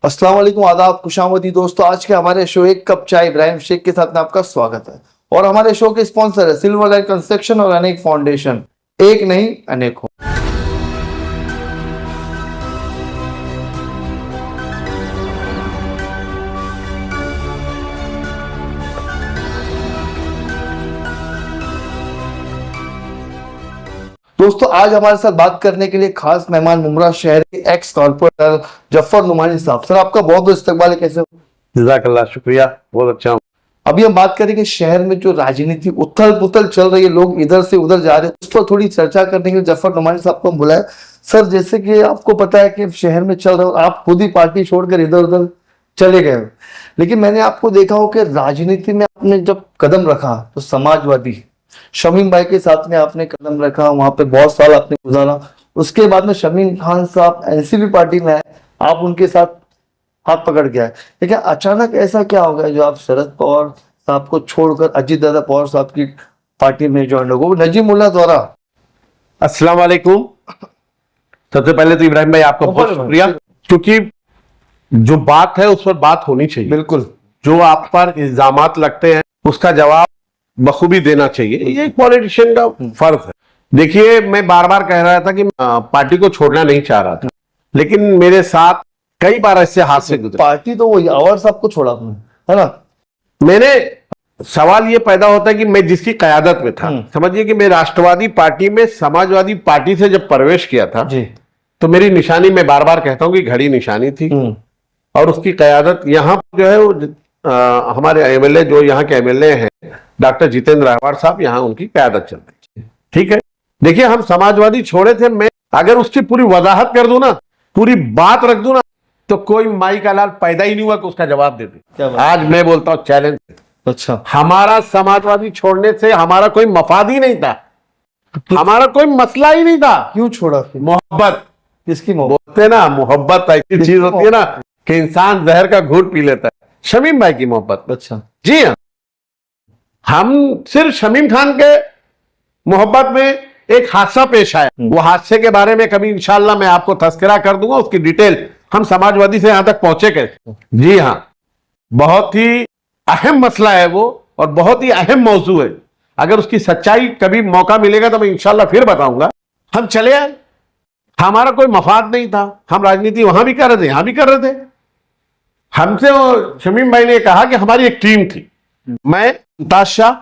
अस्सलाम वालेकुम, आदाब, खुशामदी दोस्तों। आज के हमारे शो एक कप चाय इब्राहिम शेख के साथ में आपका स्वागत है। और हमारे शो के स्पॉन्सर है सिल्वर लाइन कंस्ट्रक्शन और अनेक फाउंडेशन। एक नहीं अनेकों। दोस्तों आज हमारे साथ बात करने के लिए खास मेहमान मुमरा शहर के एक्स कॉर्पोरेटर जफर नुमानी साहब। सर आपका बहुत बहुत इस्तकबाल है, कैसे हो? जज़ाकल्लाह, शुक्रिया, बहुत अच्छा हूँ। अभी हम बात करेंगे शहर में जो राजनीति उथल पुथल चल रही है, लोग इधर से उधर जा रहे हैं, उस पर थोड़ी चर्चा करने के लिए जफर नुमानी साहब को हम बुलाए। सर जैसे कि आपको पता है कि शहर में चल रहा है, आप खुद ही पार्टी छोड़कर इधर उधर चले गए हो, लेकिन मैंने आपको देखा हो कि राजनीति में आपने जब कदम रखा तो समाजवादी शमीम भाई के साथ में आपने कदम रखा, वहां पे बहुत साल आपने गुजारा। उसके बाद में शमीम खान साहब एनसीपी पार्टी में आए, आप उनके साथ हाथ पकड़ के आए, लेकिन अचानक ऐसा क्या हो गया जो आप शरद पवार साहब को छोड़कर अजीत दादा पवार साहब की पार्टी में ज्वाइन हो गए, नजीमुल्लाह द्वारा? अस्सलाम वालेकुम। सबसे पहले तो इब्राहिम भाई आपका बहुत शुक्रिया, क्योंकि जो बात है उस पर बात होनी चाहिए। बिल्कुल, जो आप पर इल्जामात लगते हैं उसका जवाब बखूबी देना चाहिए, ये एक पॉलिटिशियन का फर्ज है। देखिए, मैं बार बार कह रहा था कि पार्टी को छोड़ना नहीं चाह रहा था, लेकिन मेरे साथ कई बार ऐसे हादसे गुजरे। पार्टी तो वही अवर साहब को छोड़ा आपने, है ना? मैंने सवाल ये पैदा होता है कि मैं जिसकी कयादत में था, समझिए कि मैं राष्ट्रवादी पार्टी में समाजवादी पार्टी से जब प्रवेश किया था जी, तो मेरी निशानी, मैं बार बार कहता हूं कि घड़ी निशानी थी, और उसकी कयादत यहाँ पर जो है वो हमारे एमएलए, जो यहाँ के एमएलए हैं डॉक्टर जितेंद्र राठौड़ साहब, यहाँ उनकी कयादत चल रही है। ठीक है, देखिए हम समाजवादी छोड़े थे, मैं अगर उसकी पूरी वजाहत कर दूं ना, पूरी बात रख दूं ना, तो कोई माई का लाल पैदा ही नहीं हुआ कि उसका जवाब दे दे। आज मैं बोलता हूं चैलेंज। अच्छा, हमारा समाजवादी छोड़ने से हमारा कोई मफाद ही नहीं था, हमारा कोई मसला ही नहीं था। क्यों छोड़ा फिर? मोहब्बत। किसकी मोहब्बत? बोलते ना, मोहब्बत ऐसी चीज होती है ना कि इंसान जहर का घूंट पी लेता है। शमीम भाई की मोहब्बत। अच्छा, जी हाँ, हम सिर्फ शमीम खान के मोहब्बत में एक हादसा पेश आया, वो हादसे के बारे में कभी इंशाल्लाह मैं आपको तस्करा कर दूंगा, उसकी डिटेल। हम समाजवादी से यहां तक पहुंचे कैसे? जी हाँ, बहुत ही अहम मसला है वो, और बहुत ही अहम मौजू है। अगर उसकी सच्चाई कभी मौका मिलेगा तो मैं इंशाल्लाह फिर बताऊंगा। हम चले आए, हमारा कोई मफाद नहीं था, हम राजनीति वहां भी कर रहे थे, यहां भी कर रहे थे। हमसे शमीम भाई ने कहा कि हमारी एक टीम थी, मैं, मुमताज शाह,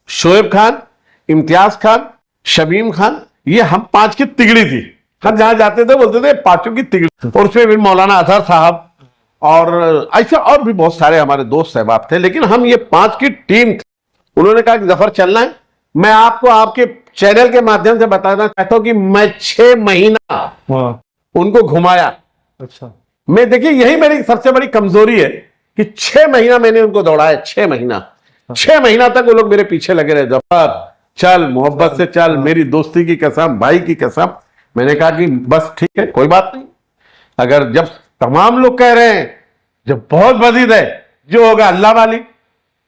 शोएब खान, इम्तियाज खान, शमीम खान, ये हम पांच की तिगड़ी थी। हम जहां जाते थे बोलते थे पांचों की तिगड़ी, और उसमें फिर मौलाना अजहर साहब और ऐसे और भी बहुत सारे हमारे दोस्त सहबाब थे, लेकिन हम ये पांच की टीम थी। उन्होंने कहा कि जफर चलना है। मैं आपको आपके चैनल के माध्यम से बताना चाहता हूं कि मैं 6 महीना उनको घुमाया। अच्छा, मैं, देखिए यही मेरी सबसे बड़ी कमजोरी है कि 6 महीना मैंने उनको दौड़ाया। 6 महीना, 6 महीना तक वो लोग मेरे पीछे लगे रहे, जफर चल, मोहब्बत से चल, मेरी दोस्ती की कसम, भाई की कसम। मैंने कहा कि बस ठीक है, कोई बात नहीं, अगर जब तमाम लोग कह रहे हैं, जब बहुत मजीद है, जो होगा अल्लाह वाली।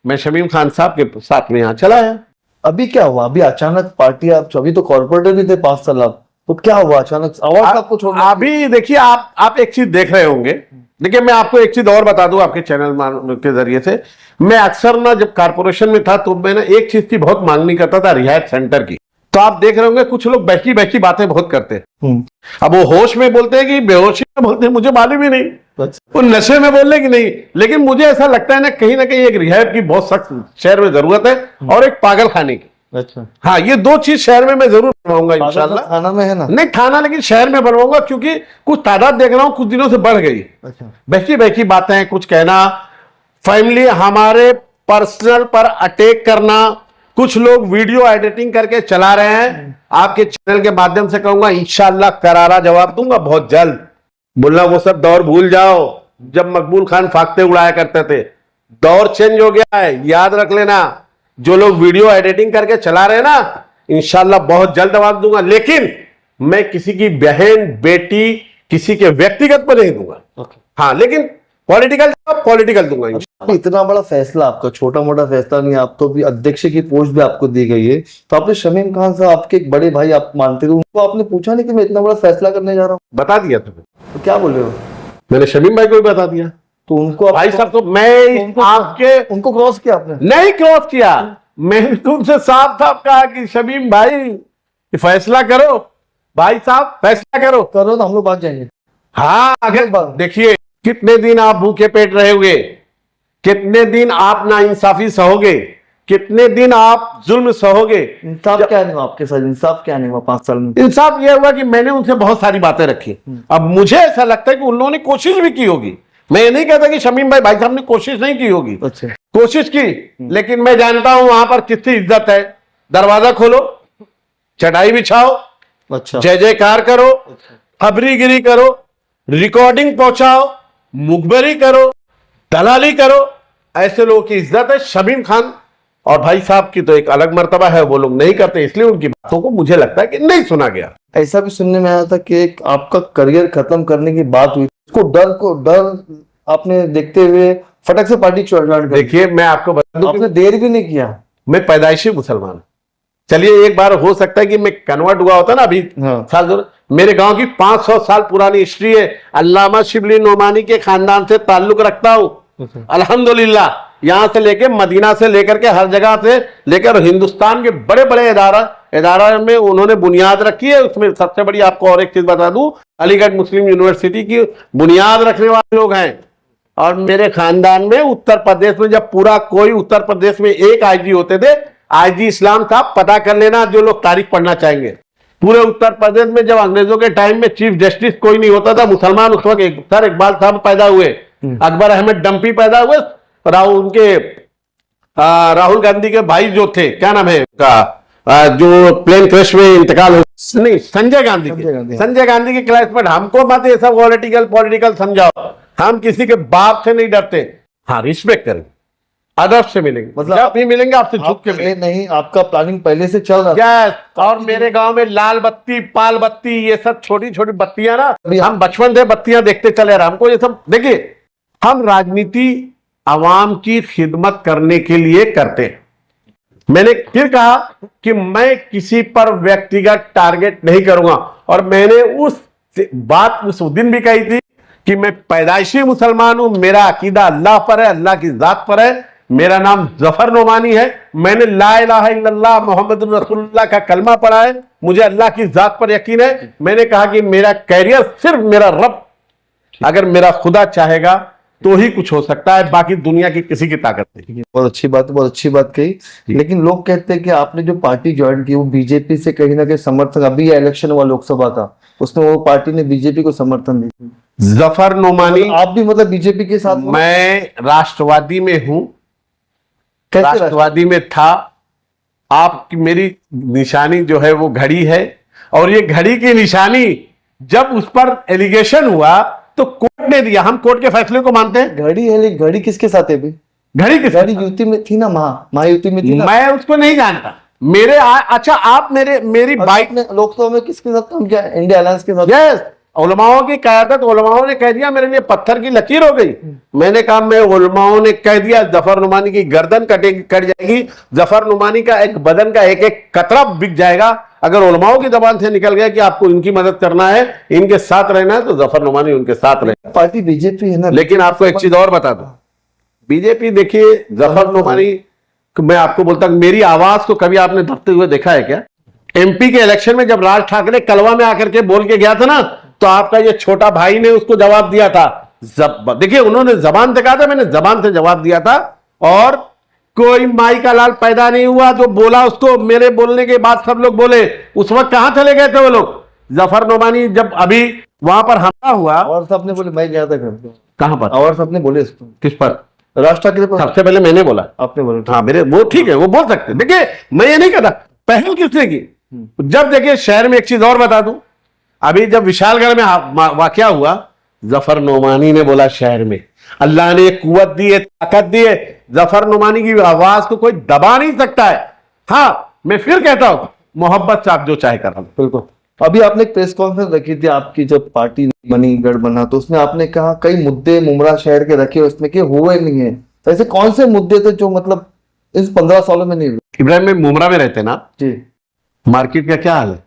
मैं शमीम खान साहब के साथ में यहां चला आया। अभी क्या हुआ? अभी अचानक पार्टी, आप अभी तो कॉर्पोरेटर भी थे 5 साल, आप तो क्या हुआ अचानक आवाज आपको छोड़ना? अभी देखिए, आप एक चीज देख रहे होंगे। देखिए, मैं आपको एक चीज और बता दूं आपके चैनल के जरिए से। मैं अक्सर ना, जब कारपोरेशन में था तो मैं ना एक चीज की बहुत मांगनी करता था, रिहायत सेंटर की। तो आप देख रहे होंगे कुछ लोग बैठी बैठी बातें बहुत करते हैं। अब वो होश में बोलते हैं कि बेहोशी में बोलते हैं, मुझे मालूम ही नहीं, वो नशे में बोल रहे कि नहीं, लेकिन मुझे ऐसा लगता है ना कहीं एक रिहायत की बहुत सख्त शहर में जरूरत है, और एक पागल खाने की। अच्छा, हाँ, ये 2 चीज शहर में मैं जरूर बनवाऊंगा इंशाल्लाह। थाना में है ना? नहीं थाना, लेकिन शहर में बनवाऊंगा, क्योंकि कुछ तादाद देख रहा हूं कुछ दिनों से बढ़ गई। अच्छा, बैठी बैठी बातें, कुछ कहना, फैमिली, हमारे पर्सनल पर अटैक करना। कुछ लोग वीडियो एडिटिंग करके चला रहे हैं। आपके चैनल के माध्यम से कहूंगा इंशाल्लाह करारा जवाब दूंगा बहुत जल्द। बोलना वो सब दौर भूल जाओ जब मकबूल खान फाख्ते उड़ाया करते थे। दौर चेंज हो गया है, याद रख लेना। जो लोग वीडियो एडिटिंग करके चला रहे हैं ना, इंशाल्लाह बहुत जल्द जवाब दूंगा। लेकिन मैं किसी की बहन, बेटी, किसी के व्यक्तिगत पर नहीं दूंगा। हाँ, लेकिन पॉलिटिकल दूंगा। इतना बड़ा फैसला आपका, छोटा मोटा फैसला नहीं, आप तो भी अध्यक्ष की पोस्ट भी आपको दी गई है, तो आपने शमीम खान साहब, आपके एक बड़े भाई आप मानते थे, उनको आपने पूछा नहीं कि मैं इतना बड़ा फैसला करने जा रहा हूँ? बता दिया तुम्हें। तो क्या बोल रहे हो? मैंने शमीम भाई को भी बता दिया। तो उनको भाई साहब तो मैं उनको क्रॉस किया आपने? नहीं क्रॉस किया, मैंने तुमसे साफ साफ कहा कि शमीम भाई फैसला करो, भाई साहब फैसला करो तो हम लोग भाग जाएंगे। हाँ अगर देखिए कितने दिन आप भूखे पेट रहोगे, कितने दिन आप नाइंसाफी सहोगे, कितने दिन आप जुल्म सहोगे। इंसाफ क्या नहीं हुआ आपके साथ? इंसाफ क्या नहीं हुआ 5 साल में? इंसाफ यह हुआ कि मैंने उनसे बहुत सारी बातें रखी। अब मुझे ऐसा लगता है कि उन लोगों ने कोशिश भी की होगी। मैं ये नहीं कहता कि शमीम भाई साहब ने कोशिश नहीं की होगी, अच्छा कोशिश की, लेकिन मैं जानता हूं वहां पर कितनी इज्जत है। दरवाजा खोलो, चटाई बिछाओ, अच्छा जय जयकार करो, खबरीगिरी करो, रिकॉर्डिंग पहुंचाओ, मुखबरी करो, दलाली करो, ऐसे लोगों की इज्जत है। शमीम खान और भाई साहब की तो एक अलग मर्तबा है, वो लोग नहीं करते, इसलिए उनकी बातों को मुझे लगता है कि नहीं सुना गया। ऐसा भी सुनने में आया था कि एक आपका करियर खत्म करने की बात हुई, उसको डर आपने देखते हुए फटक से पार्टी ज्वाइन कर दी। देखिए मैं आपको बता दूं, आपने देर भी नहीं किया। मैं पैदाइशी मुसलमान, चलिए एक बार हो सकता है कि मैं कन्वर्ट हुआ होता ना अभी साल, मेरे गांव की 500 साल पुरानी हिस्ट्री है। अल्लामा शिबली नोमानी के खानदान से ताल्लुक रखता हूं अल्हम्दुलिल्लाह। यहां से लेकर मदीना से लेकर के हर जगह से लेकर हिंदुस्तान के बड़े बड़े इदारा में उन्होंने बुनियाद रखी है। उसमें सबसे बड़ी आपको और एक चीज बता दूं, अलीगढ़ मुस्लिम यूनिवर्सिटी की बुनियाद रखने वाले लोग हैं। और मेरे खानदान में उत्तर प्रदेश में जब पूरा कोई उत्तर प्रदेश में एक आईजी होते थे, आईजी इस्लाम साहब, पता कर लेना जो लोग तारीख पढ़ना चाहेंगे। पूरे उत्तर प्रदेश में जब अंग्रेजों के टाइम में चीफ जस्टिस कोई नहीं होता था मुसलमान, उस वक्त सर इकबाल साहब पैदा हुए, अकबर अहमद डंपी पैदा हुए, राहुल गांधी के भाई जो थे, क्या नाम है उनका, जो प्लेन क्रैश में इंतकाल हो, नहीं संजय गांधी के क्लासमेट। हमको मत ये सब पॉलिटिकल समझाओ, हम किसी के बाप से नहीं डरते। हाँ रिस्पेक्ट करें, अदब से मिलेंगे, मतलब जब भी मिलेंगे आपसे झुक के मिलेंगे। नहीं, आपका प्लानिंग पहले से चल रहा है। और मेरे गांव में लाल बत्ती, पाल बत्ती, ये सब छोटी छोटी बत्तियां ना, हम बचपन से बत्तियां देखते चले रहे। हमको ये सब देखिए, हम राजनीति आवाम की खिदमत करने के लिए करते हैं। मैंने फिर कहा कि मैं किसी पर व्यक्तिगत टारगेट नहीं करूंगा। और मैंने उस बात उस दिन भी कही थी कि मैं पैदाइशी मुसलमान हूं, मेरा अकीदा अल्लाह पर है, अल्लाह की जात पर है, मेरा नाम जफर नोमानी है, मैंने ला इलाहा इल्लल्लाह मोहम्मद रसूलुल्लाह का कलमा पढ़ा है, मुझे अल्लाह की जात पर यकीन है। मैंने कहा कि मेरा कैरियर सिर्फ मेरा रब, अगर मेरा खुदा चाहेगा तो ही कुछ हो सकता है, बाकी दुनिया की किसी की ताकत नहीं। बहुत अच्छी बात है, बहुत अच्छी बात कही। लेकिन लोग कहते हैं कि आपने जो पार्टी ज्वाइन की वो बीजेपी से कहीं ना कहीं समर्थन, अभी ये इलेक्शन हुआ लोकसभा का, उसमें वो पार्टी ने बीजेपी को समर्थन दिया। जफर नोमानी, आप भी मतलब बीजेपी के साथ? मैं राष्ट्रवादी में हूं, राष्ट्रवादी में था। आपकी मेरी निशानी जो है वो घड़ी है, और ये घड़ी की निशानी जब उस पर एलिगेशन हुआ तो कोर्ट ने दिया, हम कोर्ट के फैसले को मानते हैं। घड़ी है, लेकिन घड़ी किसके साथ है भी? घड़ी किस घड़ी यूपी में थी ना, महायुति में थी ना। मैं उसको नहीं जानता। अच्छा आप मेरी बाइक ने लोकसभा में किसके साथ काम किया? इंडिया अलायंस के साथ। यस, उलमाओं की क़यादत, उलमाओं ने कह दिया, मेरे लिए पत्थर की लकीर हो गई। मैंने कहा मैं उलमाओं ने कह दिया जफर नुमानी की गर्दन कट जाएगी, जफर नुमानी का एक बदन का एक एक कतरा बिक जाएगा अगर उलमाओं की जबान से निकल गया कि आपको इनकी मदद करना है, इनके साथ रहना है, तो जफर नुमानी उनके साथ रहे। पार्टी बीजेपी है ना। लेकिन आपको एक चीज और बता दूं, बीजेपी देखिए, जफर नुमानी, मैं आपको बोलता हूं, मेरी आवाज को कभी आपने दबते हुए देखा है क्या? एमपी के इलेक्शन में जब राज ठाकरे कलवा में आकर के बोल के गया था ना, तो आपका ये छोटा भाई ने उसको जवाब दिया था। देखिए उन्होंने जबान से कहा था, मैंने जबान से जवाब दिया था, और कोई माई का लाल पैदा नहीं हुआ जो बोला उसको। मेरे बोलने के बाद सब लोग बोले, उस वक्त कहां चले गए थे वो लोग? जफर नोमानी जब अभी वहां पर हमला हुआ, और सबने बोले, मैं गया था घर पे। कहां पर? और सबने बोले इसको किस पर? राज ठाकरे पर। सबसे पहले मैंने बोला, आपने बोला। हाँ मेरे, वो ठीक है, वो बोल सकते। देखिए मैं ये नहीं कहता पहल किसने की। जब देखिए शहर में एक चीज और बता दूं, अभी जब विशालगढ़ में वाकया हुआ, जफर नोमानी ने बोला शहर में, अल्लाह ने कुव्वत दी है, ताकत दी है, जफर नोमानी की आवाज को कोई दबा नहीं सकता है। हाँ मैं फिर कहता हूं, मोहब्बत से आप जो चाहे कर। बिल्कुल। अभी आपने एक प्रेस कॉन्फ्रेंस रखी थी आपकी, जब पार्टी बनी, गढ़ बना, तो उसमें आपने कहा कई मुद्दे मुमरा शहर के रखे, उसमें कि हुए नहीं है। तो ऐसे कौन से मुद्दे थे जो मतलब इस 15 सालों में नहीं हुए? इब्राहिम में मुमरा में रहते ना जी, मार्केट का क्या हाल है?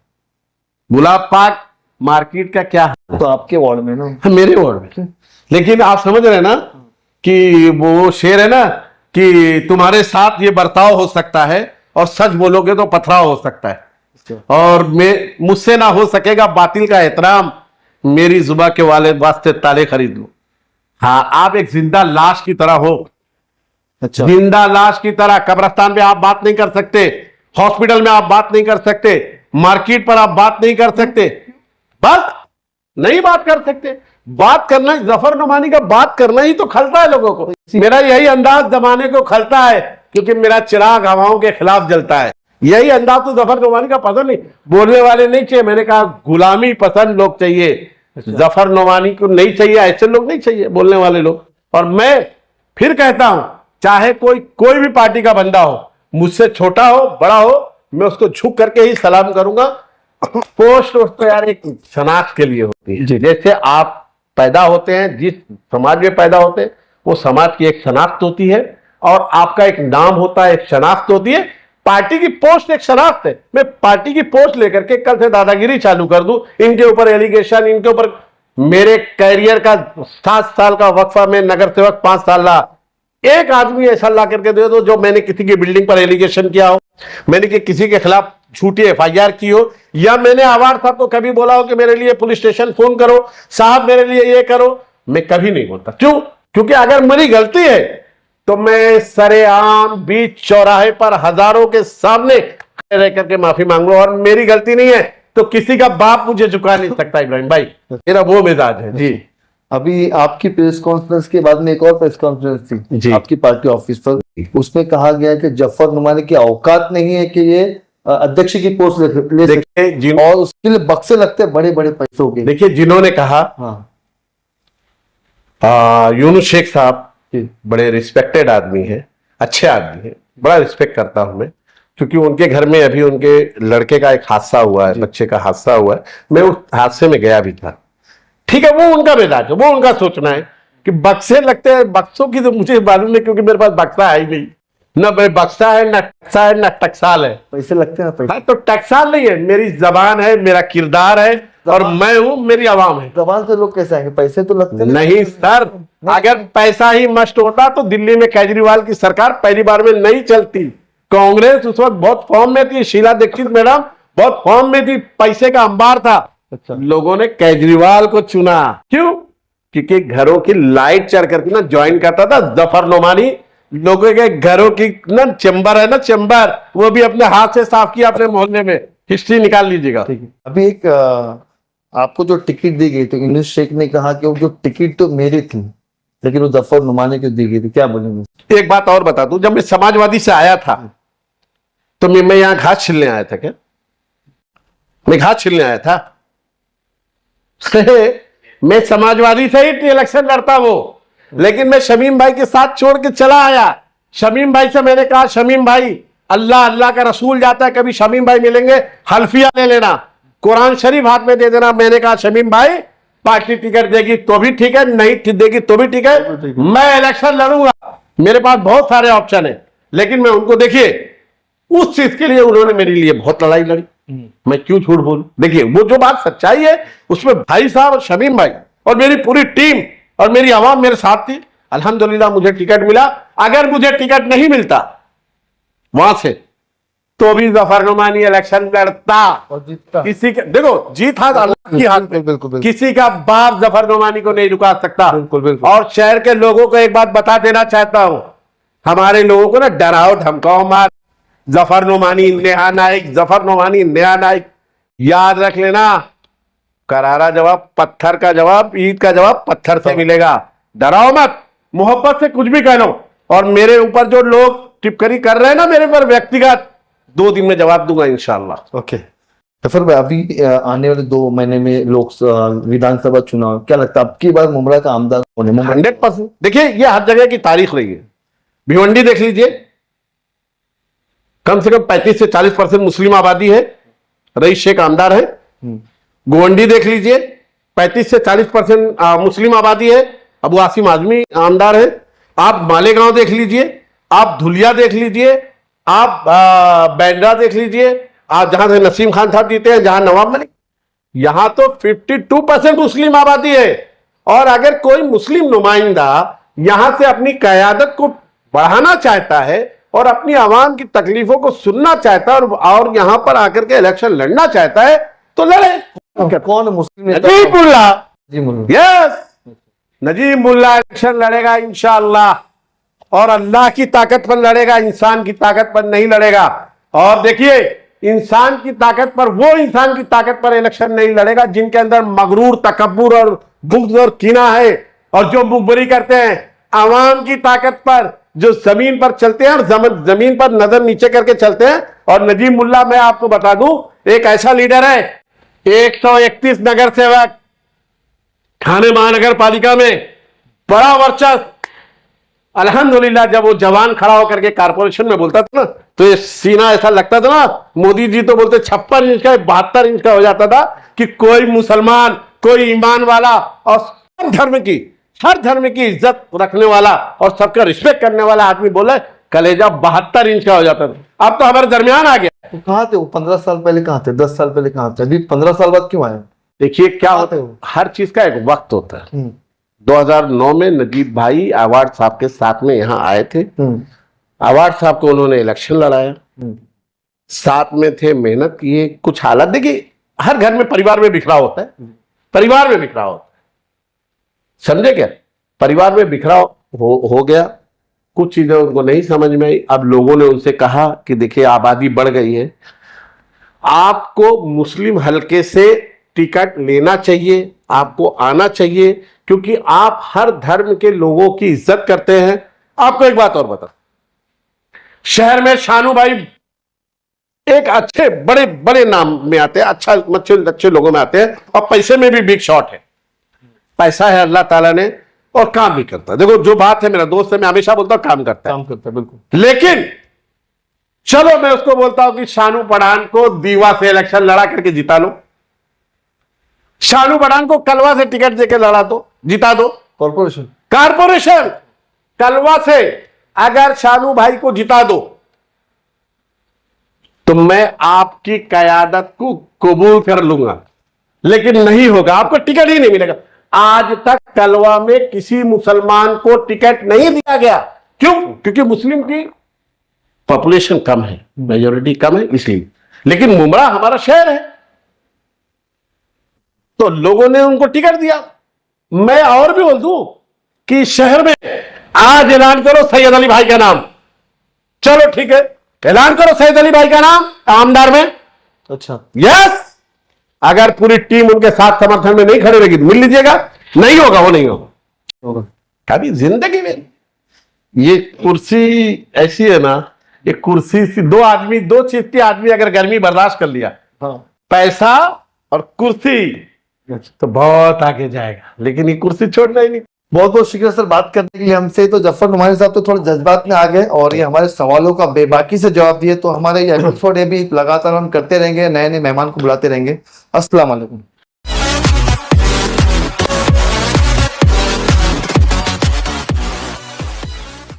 गुलाब पार्क मार्केट का क्या हाल है? तो आपके वार्ड में ना, मेरे वार्ड में लेकिन आप समझ रहे हैं ना कि वो शेर है ना कि तुम्हारे साथ ये बर्ताव हो सकता है और सच बोलोगे तो पथराव हो सकता है, और मैं मुझसे ना हो सकेगा बातिल का एहतराम, मेरी जुबा के वास्ते ताले खरीद लो। हाँ, आप एक जिंदा लाश की तरह हो। अच्छा, जिंदा लाश की तरह कब्रिस्तान में आप बात नहीं कर सकते, हॉस्पिटल में आप बात नहीं कर सकते, मार्केट पर आप बात नहीं कर सकते, बस नहीं बात कर सकते। बात करना, जफर नुमानी का बात करना ही तो खलता है लोगों को। मेरा यही अंदाज जमाने को खलता है, क्योंकि मेरा चिराग हवाओं के खिलाफ जलता है। यही अंदाज तो जफर नुमानी का पसंद नहीं, बोलने वाले नहीं चाहिए। मैंने कहा गुलामी पसंद लोग चाहिए, जफर नुमानी को नहीं चाहिए, ऐसे लोग नहीं चाहिए बोलने वाले लोग। और मैं फिर कहता हूं, चाहे कोई भी पार्टी का बंदा हो, मुझसे छोटा हो बड़ा हो, मैं उसको झुक करके ही सलाम करूंगा। पोस्ट तो यार एक शनाख्त के लिए होती है। जैसे आप पैदा होते हैं, जिस समाज में पैदा होते हैं, वो समाज की एक शनाख्त होती है, और आपका एक नाम होता है, एक शनाख्त होती है। पार्टी की पोस्ट एक शनाख्त है। मैं पार्टी की पोस्ट लेकर के कल से दादागिरी चालू कर दूं, इनके ऊपर एलिगेशन, इनके ऊपर। मेरे कैरियर का 7 साल का वक्फा में नगर सेवक 5 साल रहा, एक आदमी ऐसा ला करके दे दो जो मैंने किसी की बिल्डिंग पर एलिगेशन किया हो, मैंने किसी के खिलाफ झूठी एफआईआर की हो, या मैंने आवार साहब को कभी बोला हो कि मेरे लिए पुलिस स्टेशन फोन करो, साहब मेरे लिए ये करो, मैं कभी नहीं बोलता। क्यों? क्योंकि अगर मेरी गलती है तो मैं सरेआम बीच चौराहे पर हजारों के सामने रह करके माफी मांग लो। और मेरी गलती नहीं है तो किसी का बाप मुझे झुका नहीं सकता इब्राहिम भाई, मेरा वो मिजाज है जी। अभी आपकी प्रेस कॉन्फ्रेंस के बाद में एक और प्रेस कॉन्फ्रेंस थी जी। आपकी पार्टी ऑफिस पर, उसमें कहा गया कि जफर नुमानी की औकात नहीं है कि ये अध्यक्ष की पोस्ट ले देखिए, और उसके लिए बक्से लगते हैं बड़े बड़े पैसों के। देखिए, जिन्होंने कहा, हाँ, यूनुस शेख साहब बड़े रिस्पेक्टेड आदमी है, अच्छे आदमी है, बड़ा रिस्पेक्ट करता हूं मैं, क्योंकि उनके घर में अभी उनके लड़के का एक हादसा हुआ है, बच्चे का हादसा हुआ है। मैं उस हादसे में गया भी था। ठीक है, वो उनका मिजाज है, वो उनका सोचना है कि बक्से लगते हैं। बक्सों की तो मुझे मालूम नहीं, क्योंकि मेरे पास बक्सा है ही नहीं, ना बक्सा है, ना टक्सा है, ना टकसाल है। पैसे लगते हैं पैसे। हाँ, तो टकसाल नहीं है, मेरी जबान है, मेरा किरदार है, और मैं हूं, मेरी आवाम है। जबान से लोग कैसे आएंगे? पैसे तो लगते नहीं सर, अगर पैसा ही मस्ट होता तो दिल्ली में केजरीवाल की सरकार पहली बार में नहीं चलती। कांग्रेस उस वक्त बहुत फॉर्म में थी, शीला दीक्षित मैडम बहुत फॉर्म में थी, पैसे का अंबार था। अच्छा। लोगों ने केजरीवाल को चुना, क्यों? क्योंकि घरों की लाइट चढ़ करके ना ज्वाइन करता था जफर नुमानी। लोगों के घरों की ना चेंबर है ना, चेंबर, वो भी अपने हाथ से साफ किया अपने मोहल्ले में। हिस्ट्री निकाल लीजिएगा। अभी एक आपको जो टिकट दी गई थी, यूनुस शेख ने कहा कि वो जो टिकट तो मेरी थी, लेकिन वो जफर नुमानी को दी गई थी, क्या बोलेंगे? एक बात और बता दूं, जब मैं समाजवादी से आया था तो मैं यहां घास छिलने आया था क्या? मैं घास छिलने आया था? मैं समाजवादी से ही इलेक्शन लड़ता वो, लेकिन मैं शमीम भाई के साथ छोड़ के चला आया। शमीम भाई से मैंने कहा, शमीम भाई, अल्लाह अल्लाह का रसूल जाता है, कभी शमीम भाई मिलेंगे हल्फिया ले लेना, कुरान शरीफ हाथ में दे देना। मैंने कहा शमीम भाई, पार्टी टिकट देगी तो भी ठीक है, नहीं देगी तो भी ठीक है, मैं इलेक्शन लड़ूंगा, मेरे पास बहुत सारे ऑप्शन है। लेकिन मैं उनको, देखिए, उस चीज के लिए उन्होंने मेरे लिए बहुत लड़ाई लड़ी, मैं क्यों झूठ बोलूं? देखिए, वो जो बात सच्चाई है उसमें भाई साहब और शमीम भाई और मेरी पूरी टीम और मेरी आवाम मेरे साथ थी। अल्हम्दुलिल्लाह मुझे टिकट मिला। अगर मुझे टिकट नहीं मिलता वहां से तो भी जफर नुमानी इलेक्शन लड़ता और जीतता। किसी का, देखो, जीत हाथ अल्लाह की हाथ में, बिल्कुल। किसी का बाप जफर नुमानी को नहीं रुका सकता। बिल्कुल। और शहर के लोगों को एक बात बता देना चाहता हूं, हमारे लोगों को ना डराओ धमकाओ मत। जफर नुमानी नेहा नाइक, जफर नुमानी नेहा नाइक, याद रख लेना, करारा जवाब पत्थर का जवाब, ईद का जवाब पत्थर से मिलेगा। डराओ मत, मोहब्बत से कुछ भी कह लो। और मेरे ऊपर जो लोग टिप्पणी कर रहे हैं ना मेरे पर व्यक्तिगत, 2 दिन में जवाब दूंगा इंशाल्लाह। ओके जफर भाई, अभी आने वाले 2 महीने में विधानसभा चुनाव, क्या लगता है अब की बार मुमरा का आमदार कौन है? 100%। देखिए, ये हर जगह की तारीख रही है। भिवंडी देख लीजिए, कम से कम 35 से 40% मुस्लिम आबादी है, रईस शेख आमदार है। गोवंडी देख लीजिए, 35 से 40% मुस्लिम आबादी है, अबू आसिम आजमी आमदार है। आप मालेगांव देख लीजिए, आप धुलिया देख लीजिए, आप बैंड्रा देख लीजिए, आप जहां से नसीम खान साहब जीते हैं, जहां नवाब मलिक, यहां तो 52% मुस्लिम आबादी है और अगर कोई मुस्लिम नुमाइंदा यहां से अपनी कयादत को बढ़ाना चाहता है और अपनी आवाम की तकलीफों को सुनना चाहता है और यहां पर आकर के इलेक्शन लड़ना चाहता है तो लड़े। कौन मुस्लिम नेता? नजीब मुल्ला। जी मुल्ला। यस, नजीब मुल्ला इलेक्शन लड़ेगा इंशाअल्लाह, और अल्लाह की ताकत पर लड़ेगा, इंसान की ताकत पर नहीं लड़ेगा। और देखिए, इंसान की ताकत पर, वो इंसान की ताकत पर इलेक्शन नहीं लड़ेगा जिनके अंदर मगरूर, तकब्बुर और बुग़्ज़ और कीना है, और जो मुखबरी करते हैं आवाम की ताकत पर, जो जमीन पर चलते हैं और जमीन पर नजर नीचे करके चलते हैं। और नजीब मुल्ला, मैं आपको बता दूं, एक ऐसा लीडर है, 131 नगर सेवक, ठाणे महानगर पालिका में बड़ा वर्चस्व। अल्हम्दुलिल्लाह, जब वो जवान खड़ा होकर के कारपोरेशन में बोलता था ना, तो ये सीना ऐसा लगता था ना, मोदी जी तो बोलते 56 इंच का, 72 इंच का हो जाता था, कि कोई मुसलमान, कोई ईमान वाला और हर धर्म की इज्जत रखने वाला और सबका रिस्पेक्ट करने वाला आदमी बोले, कलेजा 72 इंच का हो जाता था। अब तो हमारे दरमियान आ गया। तो कहाँ थे वो? 15 साल पहले कहाँ थे? 10 साल पहले कहाँ थे? अभी 15 साल बाद क्यों आए? देखिए क्या होता है, हर चीज का एक वक्त होता है। 2009 में नजीब भाई अवार्ड साहब के साथ में यहाँ आए थे। अवार्ड साहब को उन्होंने इलेक्शन लड़ाया, साथ में थे, मेहनत किए। कुछ हालात, देखिए हर घर में परिवार में बिखराव होता है, परिवार में बिखराव होता है, समझे क्या? परिवार में बिखराव हो गया, कुछ चीजें उनको नहीं समझ में आई। अब लोगों ने उनसे कहा कि देखिए आबादी बढ़ गई है, आपको मुस्लिम हलके से टिकट लेना चाहिए, आपको आना चाहिए, क्योंकि आप हर धर्म के लोगों की इज्जत करते हैं। आपको एक बात और बता, शहर में शानू भाई एक अच्छे बड़े बड़े नाम में आते हैं, अच्छे लोगों में आते हैं, और पैसे में भी बिग शॉट है। पैसा है अल्लाह ताला ने, और काम भी करता है। देखो जो बात है, मेरा दोस्त है, मैं हमेशा बोलता हूं काम करता है बिल्कुल। लेकिन चलो मैं उसको बोलता हूं कि शानू पठान को दीवा से इलेक्शन लड़ा करके जिता लो, शानू पठान को कलवा से टिकट देकर लड़ा दो, जिता दो। कारपोरेशन कलवा से अगर शानू भाई को जिता दो तो मैं आपकी कयादत को कबूल कर लूंगा, लेकिन नहीं होगा, आपको टिकट ही नहीं मिलेगा। आज तक कलवा में किसी मुसलमान को टिकट नहीं दिया गया। क्यों? क्योंकि मुस्लिम की पॉपुलेशन कम है, मेजोरिटी कम है, इसलिए। लेकिन मुमरा हमारा शहर है, तो लोगों ने उनको टिकट दिया। मैं और भी बोल दूं कि शहर में आज ऐलान करो सैयद अली भाई का नाम, चलो ठीक है, ऐलान करो सैयद अली भाई का नाम आमदार में। अच्छा, यस, अगर पूरी टीम उनके साथ समर्थन में नहीं खड़े रहेगी तो मिल लीजिएगा। नहीं होगा, वो नहीं होगा कभी जिंदगी में। ये कुर्सी ऐसी है ना, ये कुर्सी से दो चीज की आदमी अगर गर्मी बर्दाश्त कर लिया, पैसा और कुर्सी, तो बहुत आगे जाएगा। लेकिन ये कुर्सी छोड़ना ही नहीं। बहुत बहुत शुक्रिया सर बात करने के लिए हमसे। तो जफर नुमानी साहब तो थोड़े जज्बात में आ गए और ये हमारे सवालों का बेबाकी से जवाब दिए। तो हमारे ये एपिसोड भी लगातार हम करते रहेंगे, नए नए मेहमान को बुलाते रहेंगे। अस्सलाम वालेकुम।